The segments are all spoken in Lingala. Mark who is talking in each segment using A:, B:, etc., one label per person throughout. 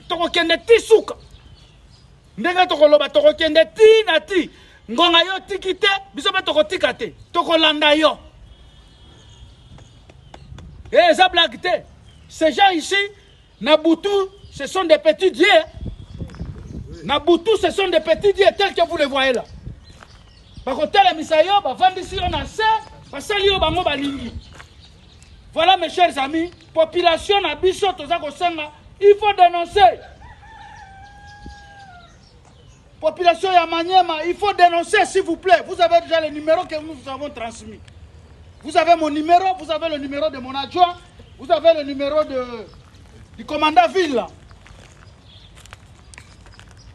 A: tokokende ti suka ndenge tokoloba tokokende ti na ti ngonga yo tiki te biso mpe tokotika te tokolanda yo eza blague te. Ces gens ici Nabutu ce sont des petits dieux. Nabutu ce sont des petits dieux tels que vous les voyez là. Bakotela misayo bavandisi yo na se basali yo bango balingi. Voilà mes chers amis, population na biso toza kosenga, il faut dénoncer. Population ya Maniema, il faut dénoncer s'il vous plaît. Vous avez déjà le numéro que nous vous avons transmis. Vous avez mon numéro, vous avez le numéro de mon adjoint, vous avez le numéro du commandant ville là.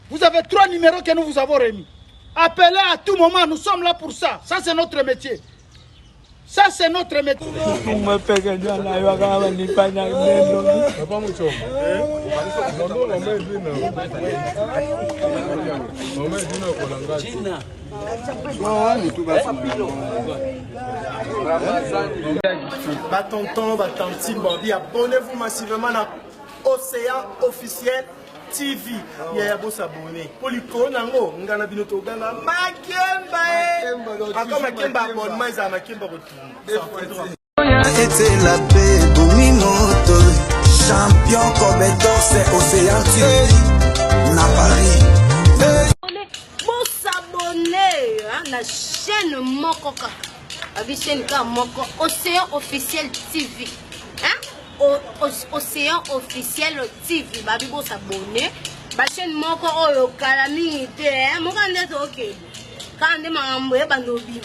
A: Vous avez 3 numéros que nous vous avons remis. Appelez à tout moment, nous sommes là pour ça. Ça c'est notre métier. Ça, c'est notre métier.
B: Tonton, tantine, abonnez-vous massivement à Océan Officiel TV. Il y a beau s'abonner. Pour les conango, on a bien tout gana. Makemba, encore makemba abonnement, ils ont makemba retour.
C: C'était la paix, Dominoto. Champion comme c'est Océan TV. Na Paris.
D: Pour s'abonner à la chaîne Mokoka. La chaîne Moko Océan Officiel TV. Océan Officiel TV. Babi pour s'abonner. La chaîne Moko Oyo Calamité. Mokande ok. Quand on est mamoué, bandobi.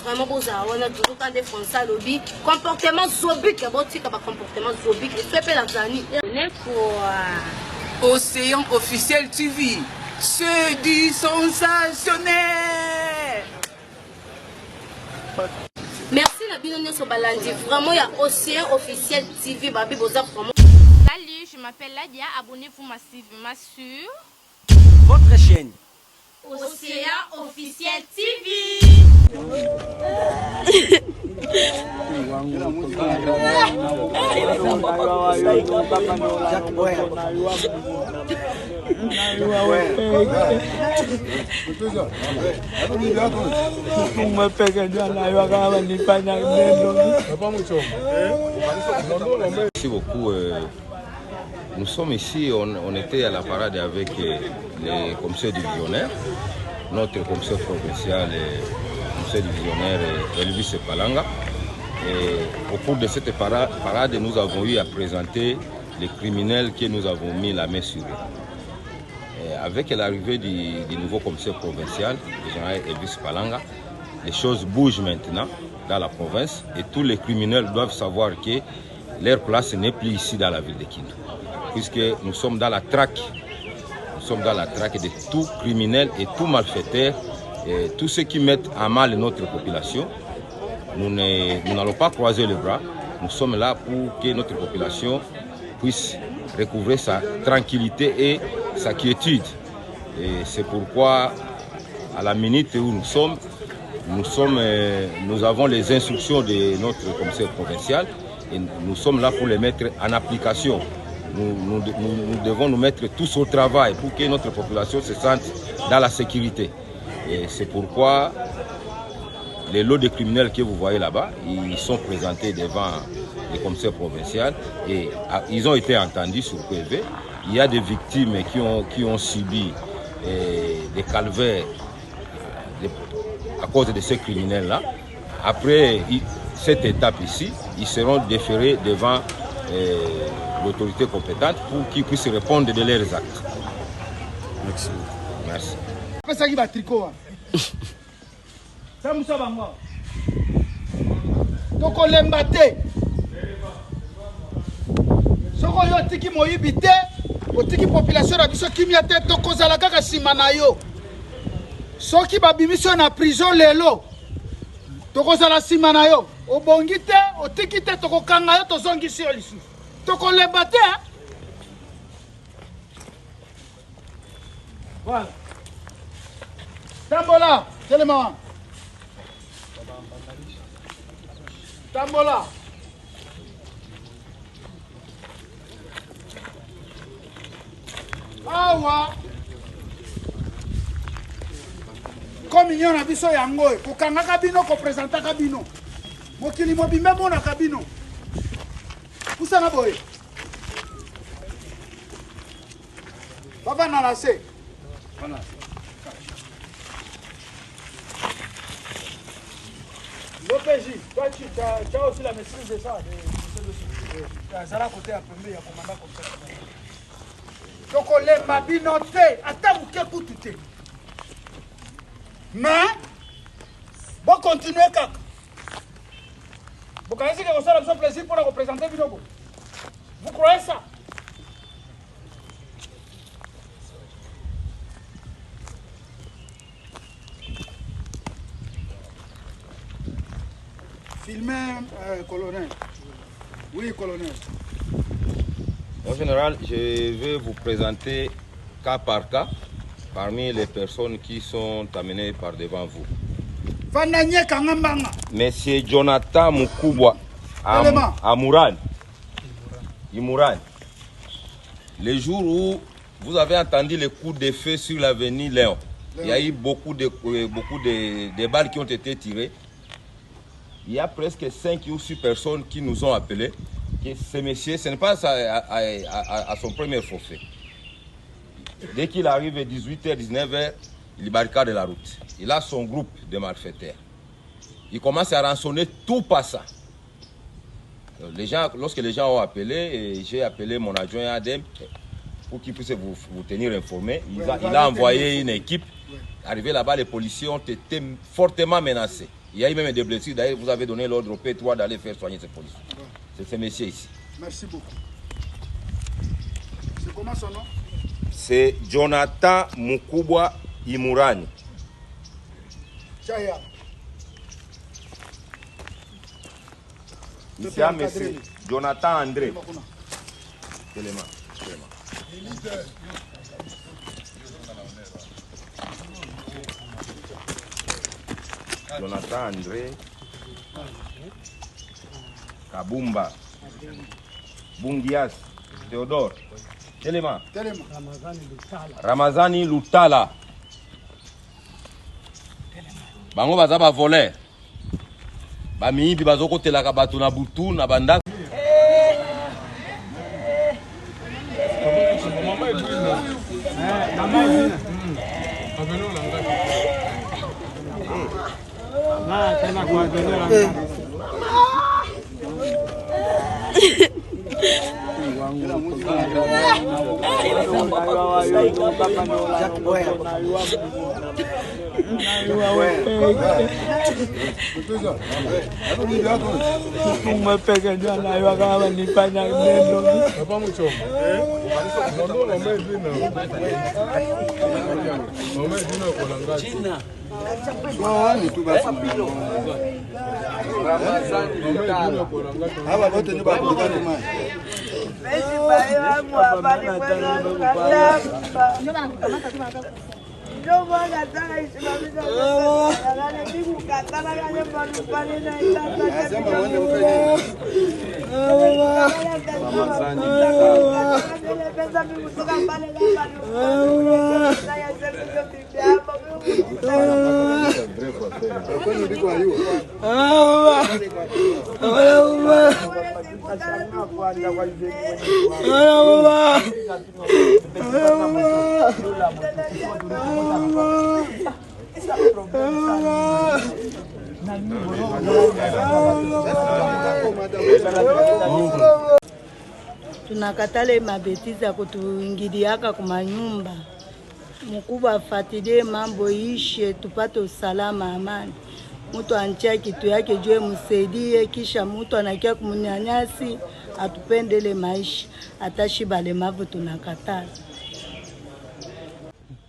D: Vraiment pour ça, on a toujours quand des Français lobby. Comportement zobique, comportement zobique. Et fait la zanie.
E: Océan Officiel TV. C'est du sensationnel.
D: Merci la binôme sur Balandi. Vraiment, il y a Océan Officiel TV. Babi Boza vraiment.
F: Salut, je m'appelle Ladia. Abonnez-vous massivement sur
G: votre chaîne
F: Océan Officiel TV.
H: Merci beaucoup. Nous sommes ici, on était à la parade avec les commissaires divisionnaires, notre commissaire provincial et commissaire divisionnaire Elvis Palanga. Et au cours de cette parade, nous avons eu à présenter les criminels que nous avons mis la main sur eux. Et avec l'arrivée du nouveau commissaire provincial, le général Elvis Palanga, les choses bougent maintenant dans la province et tous les criminels doivent savoir que leur place n'est plus ici dans la ville de Kindu. Puisque nous sommes dans la traque. Nous sommes dans la traque de tout criminel et tout malfaiteur, et tous ceux qui mettent à mal notre population. Nous n'allons pas croiser les bras. Nous sommes là pour que notre population puisse recouvrer sa tranquillité et sa quiétude. Et c'est pourquoi, à la minute où nous avons les instructions de notre commissaire provincial et nous sommes là pour les mettre en application. Nous devons nous mettre tous au travail pour que notre population se sente dans la sécurité. Et c'est pourquoi les lots de criminels que vous voyez là-bas, ils sont présentés devant le commissaire provincial et ils ont été entendus sur PV. Il y a des victimes qui ont subi des calvaires à cause de ces criminels-là. Après cette étape ici, ils seront déférés devant l'autorité compétente pour qu'ils puissent répondre de leurs actes.
G: Merci.
H: Merci.
A: Soko yo tiki moyibi te, otiki population na biso kimia te tokozala kaka sima na yo. Soki babimiso na prison lelo, tokozala sima na yo. Obongi te, otiki te tokokanga yo tozongisi yo lisusu. Tokolemba te. Voilà. Tambola, telema. Tambola. awa communion na biso yango kokangaka bino kopresentaka bino mokili mobimbe monaka bino kusana boye bavanda na se l'OPJ, toi tu as aussi la maîtrise de ça, ça à côté à premier, il y a commandant comme ça. Donc on les mabinoté, attends vous qu'est pour tout. Mais bon continuez kaka. Vous connaissez que vous avez besoin de plaisir pour la représenter Binobo. Vous croyez ça? Filmer, colonel. Oui, colonel.
H: En général, je vais vous présenter cas par cas parmi les personnes qui sont amenées par devant vous. Monsieur Jonathan Mukubwa Imurani. Le jour où vous avez entendu les coups de feu sur l'avenue Léon, il y a eu beaucoup de balles qui ont été tirées. Il y a presque 5 ou 6 personnes qui nous ont appelés. Que ce monsieur, ce n'est pas à son premier forfait. Dès qu'il arrive à 18h, 19h, il barricade la route. Il a son groupe de malfaiteurs. Il commence à rançonner tout passant. Lorsque les gens ont appelé, j'ai appelé mon adjoint Adem pour qu'il puisse vous tenir informé. Il a envoyé une équipe. Arrivé là-bas, les policiers ont été fortement menacés. Il y a eu même des blessures. D'ailleurs, vous avez donné l'ordre au P3 d'aller faire soigner ces policiers. C'est ce monsieur ici.
A: Merci beaucoup. C'est comment son nom?
H: C'est Jonathan Mukubwa Imurani.
A: Chaya.
H: Ici, monsieur Jonathan André. Jonathan André Kabumba Bungias Theodore Telema Ramazani Lutala bango baza ba voler ba miibi bazokotelaka bato na butu na banda
I: tunakatale mabetizi ya kutuingiliaka kumanyumba. Mkubwa afuatilie mambo ishe tupate usalama amani. Mtu anachia kitu yake jue msaidie, kisha mtu anakia kumunyanyasi atupendele maisha atashiba lemavu tunakatala.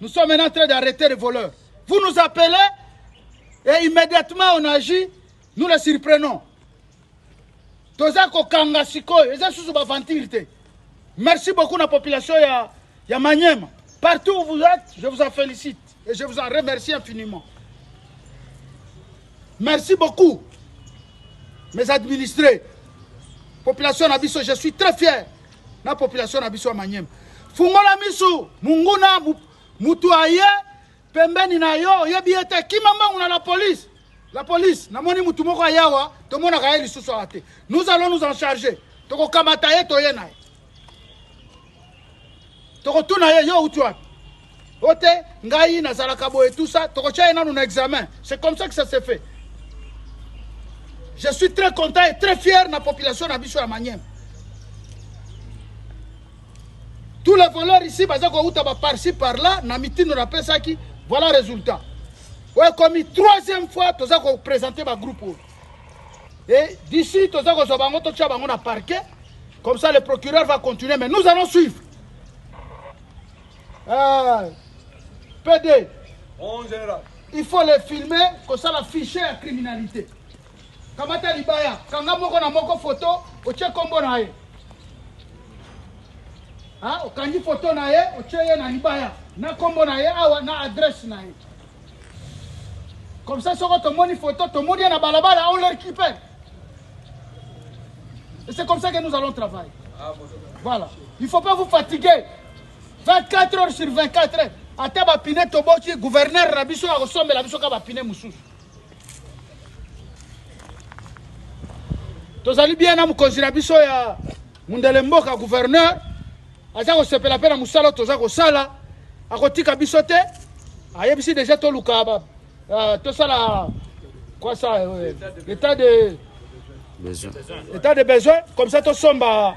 A: Nous sommes maintenant en train d'arrêter les voleurs. Vous nous appelez et immédiatement on agit, nous les surprenons. Merci beaucoup à la population de Maniema. Partout où vous êtes, je vous en félicite et je vous en remercie infiniment. Merci beaucoup, mes administrés. Population Nabiso, je suis très fier de la population Nabiso à Maniema. fungola misu munguna mutu aye pembeni na yo yebi ete kimambangu na la police namoni mutu moko ayawa tomona kaye lisusu ate nous allons nous en charger toko kamata ye toye na ye toko tuna ye yo utu wapi ote ngai nazalaka boye tout ça toko tia ye nanu na examen. C'est comme ça que ça s'est fait. Je suis très content et très fier de la population de Bicho à Manième. Tous les voleurs ici, par-ci, par-là, voilà le résultat. Ouais, comme une troisième fois, tu as présenté ma groupe. Et d'ici, tu as parquet. Comme ça, le procureur va continuer. Mais nous allons suivre. PD, il faut les filmer, comme ça, l'afficher la criminalité. Kamata libaya, kanga moko na moko photo, oche kombo na ye. Ah, okangi photo na ye, oche ye na libaya, na kombo na ye, awa na adresse na ye. Comme ça, soko tomoni photo, tomoni na balabala, on le récupère. Et c'est comme ça que nous allons travailler. Voilà. Il ne faut pas vous fatiguer. 24 heures sur 24 heures. Ata ba pine toboki, gouverneur Rabiso a ressemblé la biso ka ba pine mususu. Tozali bien na mukonzira biso ya mundele mboka gouverneur aza ko sepela pena musala toza ko sala akotika biso te ayebisi déjà to luka ba to sala quoi ça l'état de besoin comme ça to somba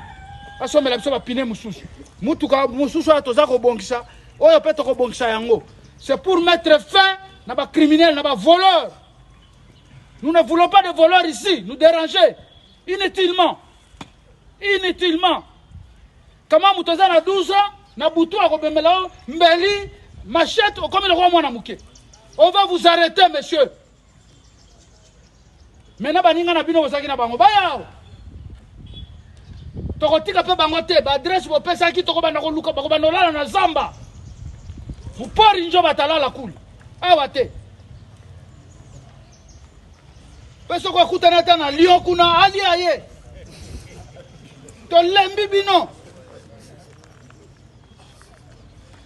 A: asomela biso ba pine mususu mutuka mususu toza ko bongisa oyo pe to ko bongisa yango c'est pour mettre fin na ba criminels na ba voleurs. Nous ne voulons pas de voleurs ici nous déranger. Inutilement. Comment Moutoza na 12 ans, na Boutou a Robemela, Mbeli, machette, comme le roi Mouanamouké. On va vous arrêter, monsieur. Maintenant, baninga na bino ozaki na bango. Baya. Tokotika pe bangote, ba adresse bo pesa ki toko bana ko luka ba banolala na zamba. Mupori njo batala la kuli. Awa te. Peso kwa kutanata na Lyon kuna ali aye. To lembi bino.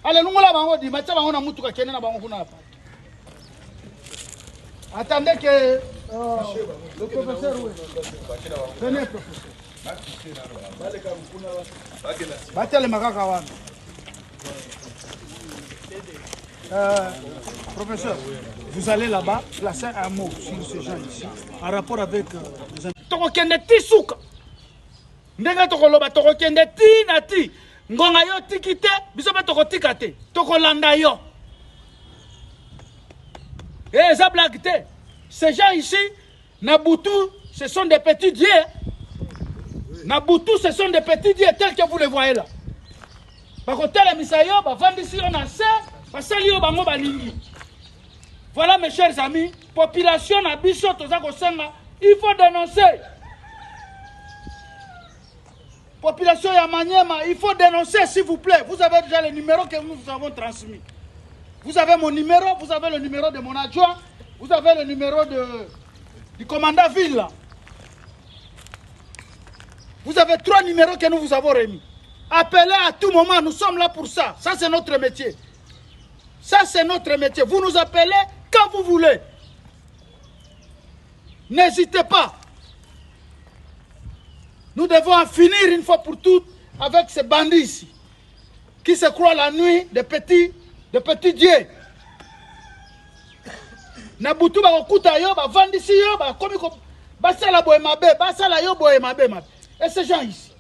A: Ale nungola bango di macha bango na mutu ka kene na bango kuna hapa. Attendez que le professeur venez professeur. Batele makaka wana. Professeur, vous allez là-bas placer un mot sur ces gens ici en rapport avec les amis. Tokokende tisuka. Ndenge tokoloba tokokende ti na ti. Ngonga yo tikite, biso ba tokotika te. Tokolanda yo. Et ça blague te. Ces gens ici, Nabutu, ce sont des petits dieux. Nabutu, ce sont des petits dieux tels que vous les voyez là. Par contre, les misayo, bavandisi on a ça. Voilà mes chers amis, population na biso tozako senga, il faut dénoncer. Population ya Maniema, il faut dénoncer s'il vous plaît. Vous avez déjà le numéro que nous vous avons transmis. Vous avez mon numéro, vous avez le numéro de mon adjoint, vous avez le numéro du commandant ville là. Vous avez 3 numéros que nous vous avons remis. Appelez à tout moment, nous sommes là pour ça. Ça c'est notre métier. Ça, c'est notre métier. Vous nous appelez quand vous voulez. N'hésitez pas. Nous devons en finir une fois pour toutes avec ces bandits ici, qui se croient la nuit des petits dieux. Nabutu ba okuta yo ba vandisi yo ba komi ko basala boye mabe, basala yo boye mabe. Et ces gens ici.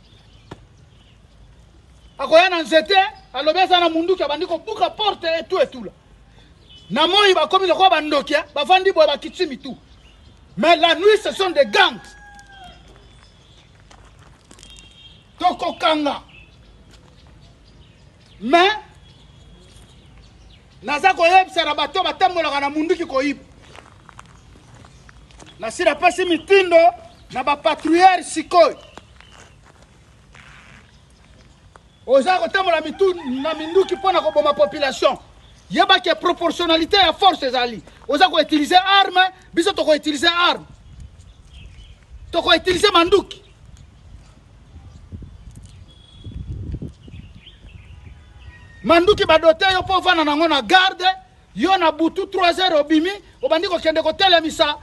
A: Akoya na nzete, alobeza na munduki abandi ko buka porte et tout là. Na moi ba komi ko ba ndokia, ba vandi boye ba kitimi tout. Mais la nuit ce sont des gangs. Toko kanga. Mais naza ko yebisa na bato batambola na munduki ko yib. Na sira pasi mitindo na ba patrouilleur sikoy. Oza kotambola mitu na minduki pona ko boma population. Yeba ke proportionnalité à force ezali. Oza ko utiliser arme, biso to ko utiliser arme. To ko utiliser manduki. manduki badote yo po vana nango na garde yo na butu 3 heures obimi obandi kokende kotelemisa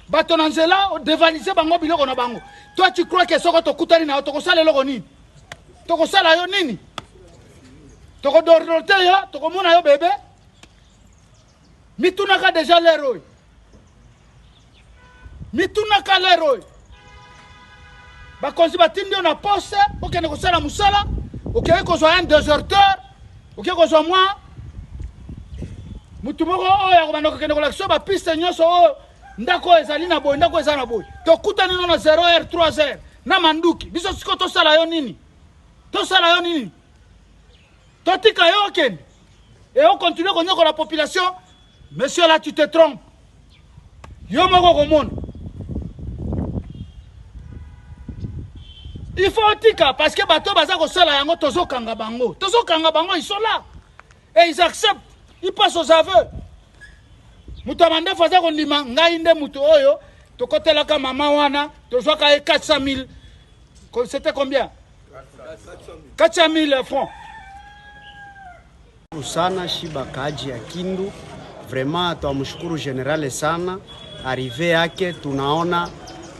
A: bato na nzela odevalize bango biloko na bango. Toi tu crois que soko tokutani na yo tokosala eloko nini? Tokosala yo nini? Tokodorlote yo tokomona yo bebe mitunaka déjà l'héroï. Mitunaka l'héroï. Bakonzi batindi yo na poste okende kosala musala okende kozwa un déserteur okende kozwa mwa mutu moko oyo akobanda kokende kolakisa bapiste nyonso oyo ndako ezali na boye ndako eza na boye tokutani no na 0 heure 3 heures na manduki biso siko tosala yo nini? Tosala yo nini? Totika yo okende et on continue konyokola la population. Monsieur là tu te trompes. Yo moko komona il faut tika parce que bato baza kosala yango tozokanga bango ils sont là et ils acceptent, ils passent aux aveux. Mutu amande faza kondima ngai nde mutu oyo tokotelaka mama wana tozwaka 400 000. C'était combien? 400 000 francs.
J: Sana Shiba Kaji ya Kindu, vraiment tuamshukuru generale sana, arrive yake tunaona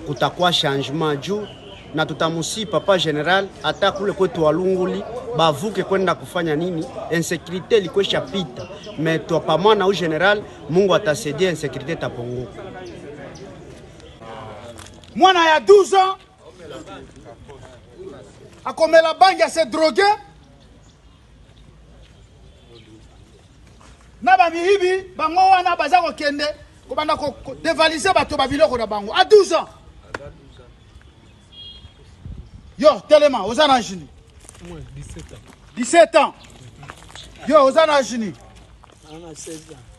J: kutakuwa changement juu na tutamusi papa general hata kule kwetu Walunguli bavuke kwenda kufanya nini, insécurité likwesha pita mais toi pamoja na general Mungu atasaidia insécurité tapunguka.
A: Mwana ya 12 ans akomela bangi se droguer na ba mihibi bango wana baza ko kende ko banda ko dévaliser bato ba biloko na bango à 12 ans. Yo telema ozana jini 17 ans. Yo ozana jini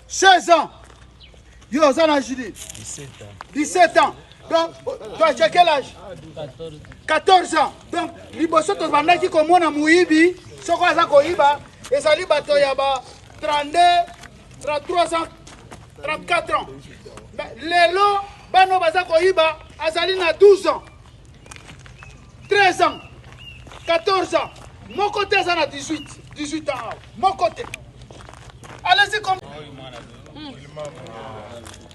A: 16 ans. Yo ozana jini 17 ans. Donc toi tu as quel âge? 14 ans. Donc liboso to banda ki ko mona muibi soko aza ko iba ezali bato ya ba 32, 33 ans, 34 ans. Lelo, bano bazako iba, azali na 12 ans, 13 ans, 14 ans. Mon côté, ça a 18 ans. Mon côté. Allez-y comme...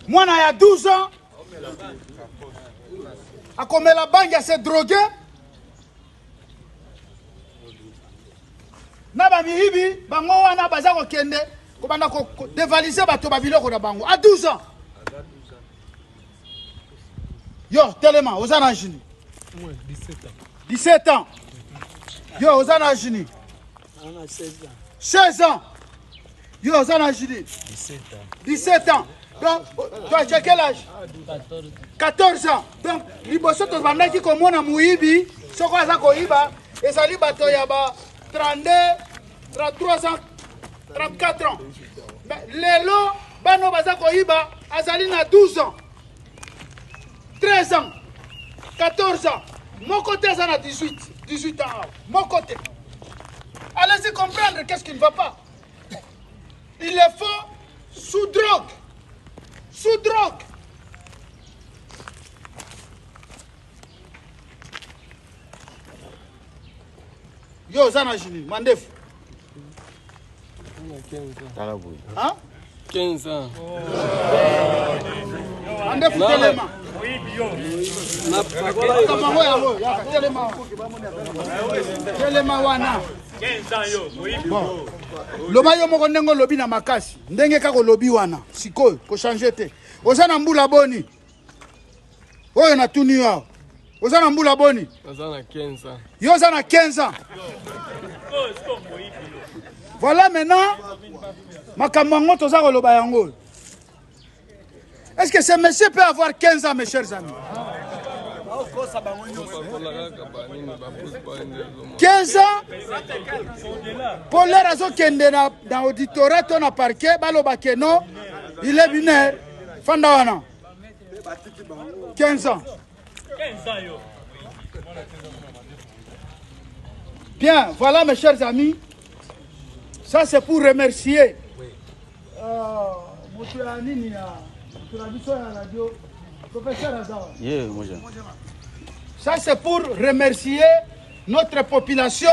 A: Moi, il y a 12 ans, à comme la banque s'est drogué. Naba mihibi bango wana baza ko kende ko banda ko dévaliser bato ba biloko na bango à 12 ans. Yo telema ozana jini 17 ans. Yo ozana jini 16 ans. Yo ozana jini 17 ans. Donc toi tu as quel âge? 14 ans. Donc liboso to banda ki ko mona muibi soko aza ko iba ezali bato ya ba 32, 33 ans, 34 ans. Mais lelo, bano bazako iba, azali na 12 ans, 13 ans, 14 ans. Mon côté, ça a 18 ans. Mon côté. Allez-y comprendre qu'est-ce qui ne va pas. Il est faux sous drogue. Sous drogue. Yo, Zana Jini, Mandef.
K: 15 ans.
A: Mandef Telema. Telema wana.
B: 15 ans yo.
A: Bon. Loba yo moko ndengo lobi na makasi. Ndenge kako lobi wana. Sikoyo ko changer te. Ozana mbula boni. Oyo na tuni yo. Ozana mbula boni.
K: Ozana 15 ans.
A: Yo ozana 15 ans. Voilà maintenant Makamango toza koloba yango. Est-ce que ce monsieur peut avoir 15 ans mes chers amis? 15 ans pour les raisons qui sont dans l'auditorat, on a parqué, non, il est binaire. Fandawana. 15 ans. Bien, voilà mes chers amis. Ça c'est pour remercier. Ça c'est pour remercier notre population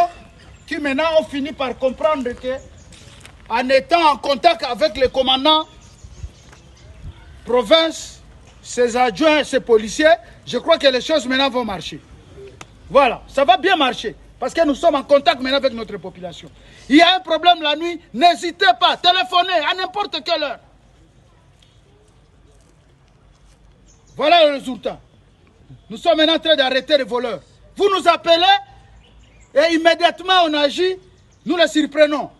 A: qui maintenant ont fini par comprendre que en étant en contact avec les commandants province, ses adjoints, ses policiers, je crois que les choses maintenant vont marcher. Voilà, ça va bien marcher. Parce que nous sommes en contact maintenant avec notre population. Il y a un problème la nuit, n'hésitez pas, téléphonez à n'importe quelle heure. Voilà le résultat. Nous sommes maintenant en train d'arrêter les voleurs. Vous nous appelez et immédiatement on agit, nous les surprenons.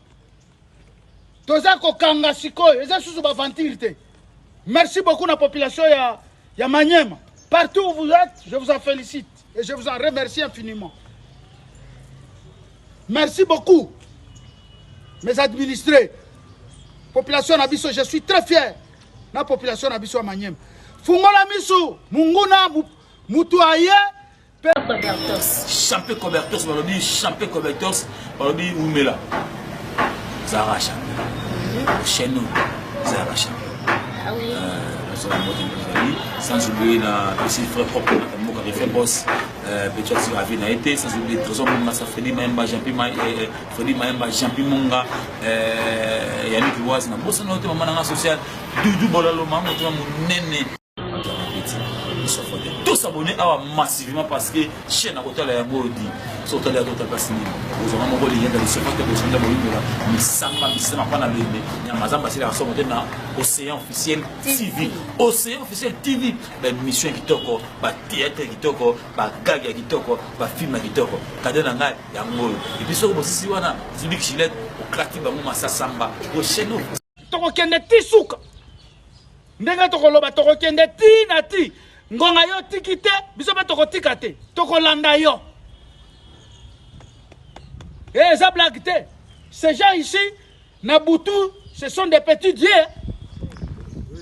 A: Merci beaucoup la population ya Maniema. Partout où vous êtes, je vous en félicite et je vous en remercie infiniment. Merci beaucoup, mes administrés. Population Nabiso, je suis très fier de la population Nabiso à Maniema. Fungola Misu, Munguna, Mutuaye,
K: Champion Cobertos, Balobi, Champion Cobertos, Balobi, Oumela. Zara Champion. Chez nous, Zara Champion.
D: Ah oui.
K: Sans oublier la petite frère propre, qui fait boss, petit à petit, a été, sans oublier Trésor Massa, Freddy Maemba, Freddy Maemba, Jean-Pi Monga, Yannick Ouaz, na bossa notre maman social, Doudou Bolalo, maman, notre nene. Tous s'abonner massivement parce que chaîne à côté de la Yabodi, surtout les autres personnes. Vous avez mon lien dans le support de la Bolivie, mais ça m'a pas dans le nez. Il y a Mazam passé la somme dans Océan officiel TV. Océan officiel TV. La mission qui toko, la théâtre qui toko, la gag qui toko, la film qui toko. Kadena ngai ya ngolo. Et puis ça aussi wana, Zubik Chilette, au Klati Bamou Massa Samba, au chaîne.
A: Toko kende tisuka. Ndenge toko loba toko kende ti na ti. Ngonga yo tikite, biso ba toko tikate, toko landa yo. Et ça blague te. Ces gens ici, Nabutu, ce sont des petits dieux.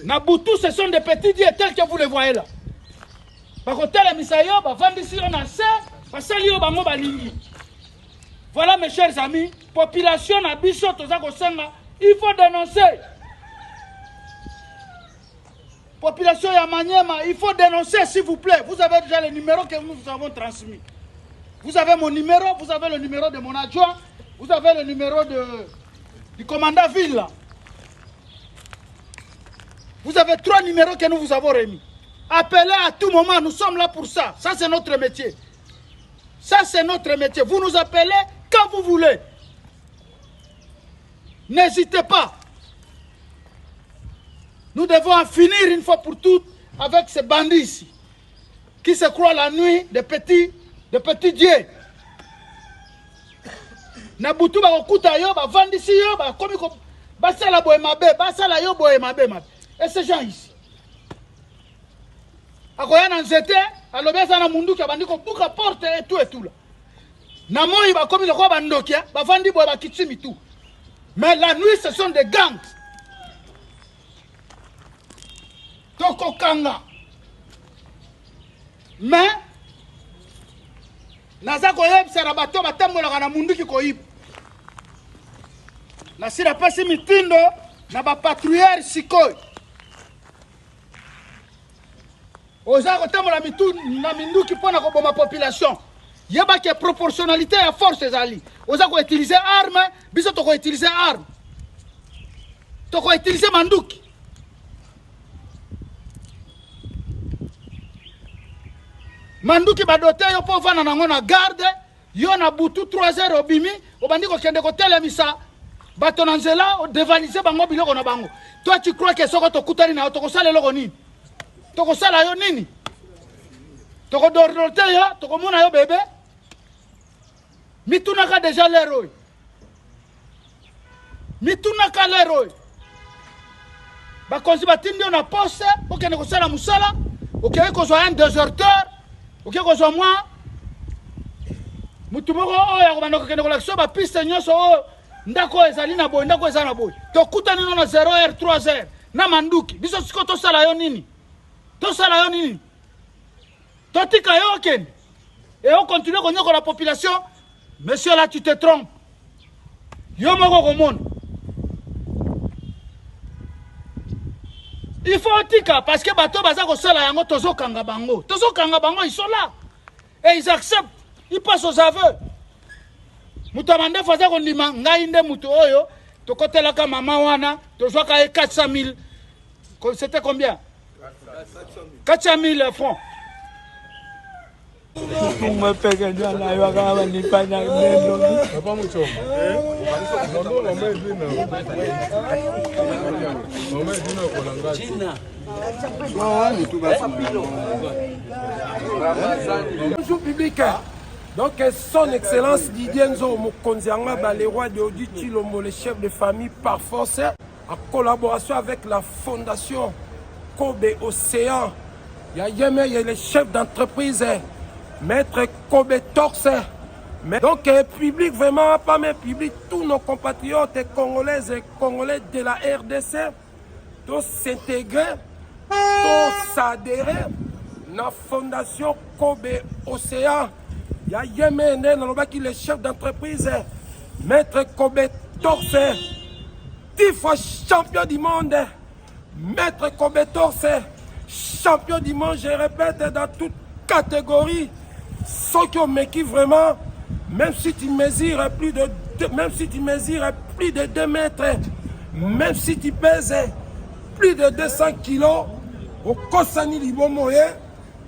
A: Nabutu, ce sont des petits dieux tels que vous les voyez là. Par contre, les misayo, bah vendisi on a ça, bah salio bah mo balingi. Voilà mes chers amis, population na biso tozako senga, il faut dénoncer. Population ya Maniema, il faut dénoncer s'il vous plaît. Vous avez déjà les numéros que nous vous avons transmis. Vous avez mon numéro, vous avez le numéro de mon adjoint, vous avez le numéro du commandant ville. Là. Vous avez 3 numéros que nous vous avons remis. Appelez à tout moment, nous sommes là pour ça. Ça c'est notre métier. Ça c'est notre métier. Vous nous appelez quand vous voulez. N'hésitez pas. Nous devons en finir une fois pour toutes avec ces bandits ici, qui se croient la nuit des petits dieux. Nabutu ba okuta yo, ba vandisi yo, ba komi ko basala boye mabe, basala yo boye mabe mabe. Et ces gens ici. Akoya na nzete, alobe sana mundu ka bandiko buka porte et tout là. Na moi ba komi lokwa bandokia, ba vandi boye ba kitsimi tout. Mais la nuit ce sont des gangs. Toko kanga. Mais naza koyeb sera bato batambola na mundu ki koyib. Na sira pasi mitindo na ba patrouilleur sikoy. Oza kotambola mitu na mindu ki pona ko boma population. Yeba ke proportionnalité à force ezali. Oza ko utiliser arme, biso to ko utiliser arme. To ko utiliser manduki. Manduki badote yo po vana nango na garde, yo na butu 3 heures obimi, obandi ko kende ko telemisa, bato na nzela o devaniser bango biloko na bango. Toi tu crois que soko to kutani na to ko sala loko nini? To ko sala yo nini? To ko dorlote yo, to ko mona yo bébé. Mitunaka déjà l'héroï. Mitunaka l'héroï. Ba konzi batindi na poste, o kende ko sala musala, o kende ko so un déserteur. Ok, qu'on soit moi, mutumoko oya ko bandoko kende ko lakso ba piste nyoso o ndako ezali na boy, ndako ezali na boy. To kutani no na 0h 3h na manduki. Biso siko to sala yo nini? To sala yo nini? To tika yo ken. Et on continue ko nyoko la population. Monsieur là tu te trompes. Yo moko ko mon. Il faut tika parce que bato baza ko sala yango tozo kanga bango. Tozo kanga bango ils sont là. Et ils acceptent. Ils passent aux aveux. Mutamande faza ko ndima ngai nde mutu oyo tokotelaka maman wana tozwaka ye 400 000. C'était combien? 400 000 francs.
L: Bonjour public. Donc son excellence Didier Nzo Mokonzianga Balewa de Odi Chilombo, le chef de famille par force, en collaboration avec la fondation Kobe Océan. Il y a le chef d'entreprise, maître Kobe Torse. Donc public, vraiment pas même public, tous nos compatriotes congolaises et congolais de la RDC, tous s'intégrer, tous s'adhérer à la fondation Kobe Océan. Il y a Yémen, qui est le chef d'entreprise, maître Kobe Torse, 10 fois champion du monde, maître Kobe Torse, champion du monde, je répète, dans toute catégorie. Ceux qui ont méqué vraiment, même si tu mesures plus de 2 mètres, même si tu pèses plus de 200 kilos, au Kosani Libomoye,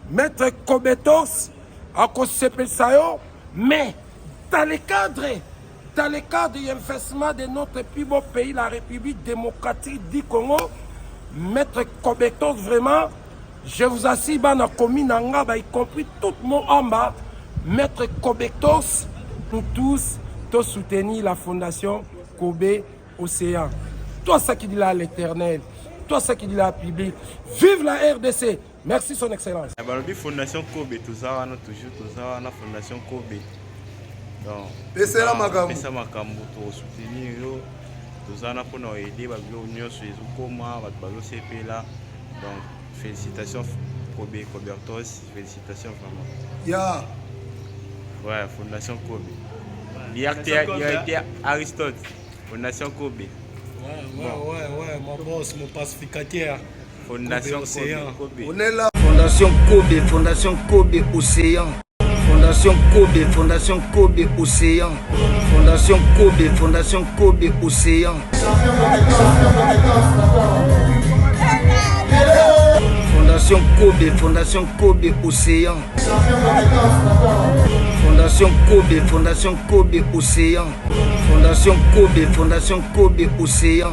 L: maître Kobe Torse, à Kosepesayo, mais dans le cadre d'investissement de notre plus beau pays, la République démocratique du Congo, maître Kobe Torse, vraiment, je vous assure, dans commune Angaba, y compris tout le monde en bas, maître Kobe Torse, nous tous soutenir la fondation Kobe Océan. Toi, ça qui dit là l'éternel, toi, ça qui dit là public, vive la RDC. Merci, son excellence.
M: La fondation Kobe, tout ça, on a toujours tout ça, on a fondation Kobe. Donc,
B: c'est la magambo.
M: C'est ça magambo, pour soutenir, tout ça, on a pour nous aider, l'union sur les Zoukoma, le CP là. Donc, félicitations Kobe Torse, félicitations vraiment.
B: Yeah.
M: Ouais, fondation Kobe. Il y a été Aristote, fondation Kobe.
B: Ouais, mon boss, mon pacificateur.
M: Fondation Kobe.
B: On est là.
C: Fondation Kobe Océan. Fondation Kobe Océan. Fondation Kobe Océan. Fondation Kobe Océan. Fondation Kobe Océan. Fondation Kobe Océan.